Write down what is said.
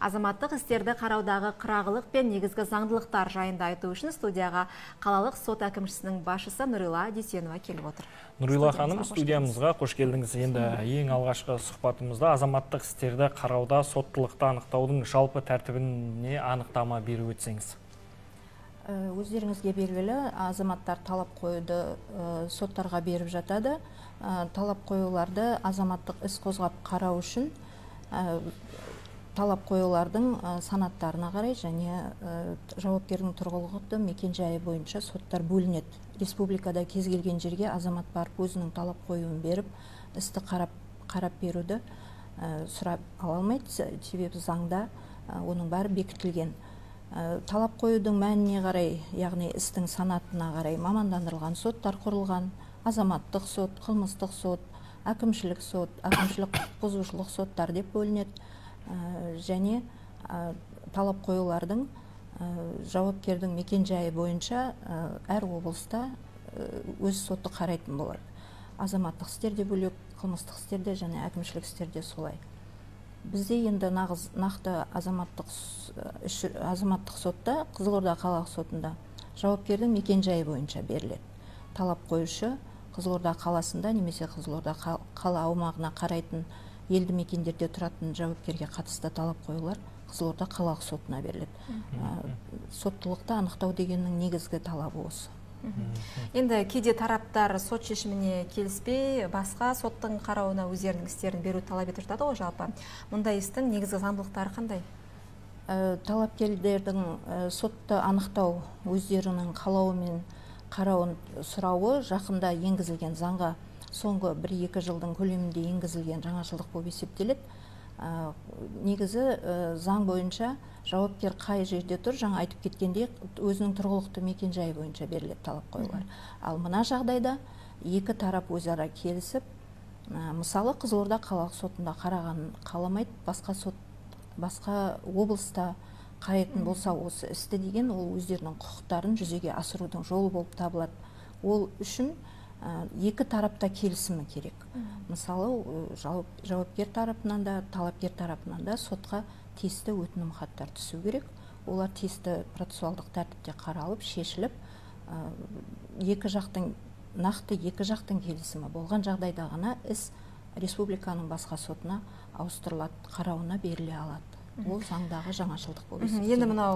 Азаматтық істерді қараудағы қырағылық пен негізгі заңдылықтар жайында айту үшін студияға қалалық сот әкімшісінің басшысы Нұрила Дүйсенова келіп отыр. Нұрила ханым, студиямызға қош келдіңіз. Енді ең алғашқы сұхбатымызда азаматтық істерді қарауда соттылықты анықтаудың жалпы тәртібіне анықтама беріп өтсеңіз. Өздеріңізге белгілі, азаматтар талап қоюды соттарға беріп жатады. Талап қоюларды азаматтық іс қозғап қарау үшін талап қоюлардың санаттарына қарай және жауапкердің тұрғылықты мекен-жайы бойынша соттар бөлінеді. Республикада кез келген жерге азамат барып өзінің талап қоюын беріп, істі қарап беруді сұрап ала алмайды, себебі заңда оның бәрі бекітілген. Талап қоюдың мәніне қарай, яғни істің санатына қарай мамандандырылған соттар құрылған, азаматтық сот, қылмыстық сот, әкімшілік сот, әкімшілік құқық бұзушылық соттар деп бөлінеді. Және талап қоюлардың жауапкердің мекен-жайы бойынша әр облыста өз сотты қарайтын болады. Азаматтық істерде бөлек, қылмыстық істерде және әкімшілік істерде солай. Бізде енді нақты азаматтық сотта, Қызылорда қалалық сотында жауапкердің мекен-жайы бойынша беріледі. Талап қоюшы Қызылорда қаласында немесе Қызылорда қала аумағына қарайтын елді мекендерде тұратын жауапкерге қатысты талап қоюлар Қызылорда қалалық сотына беріледі. Соттылықты анықтау дегеннің негізгі талабы осы. Енді кейде тараптар сот шешіміне келіспей, басқа соттың қарауына өздерінің істерін беру талап етіп жатады ғой жалпы. Мұндай істің негізгі заңдылықтары қандай? Талапкерлердің сотты анықтау өздерінің қалауымен қарауын сұрауы жақында енгізілген заңға соңғы 1-2 жылдың көлемінде енгізілген жаңашылдық болып есептеледі. Негізі заң бойынша жауапкер қай жерде тұр, жаңа айтып кеткендей, өзінің тұрғылықты мекен-жайы бойынша беріледі талап қоюлар. Ал мына жағдайда екі тарап өзара келісіп, мысалы Қызылорда қалалық сотында қарағанын қаламайды, басқа облыста қарайтын болса осы істі деген, ол өздерінің құқықтарын жүзеге асырудың жолы болып табылады. Ол үшін екі тарапта келісімі керек. Мысалы, жауапкер тарапынан да, талапкер тарапынан да сотқа тиісті өтінім хаттар түсу керек. Олар тиісті процессуалдық тәртіпте қаралып, шешіліп, нақты екі жақтың келісімі болған жағдайда ғана іс республиканың басқа сотына ауыстырылады, қарауына беріле алады. Ол заңдағы жаңашылдық болып есептеледі. Енді мынау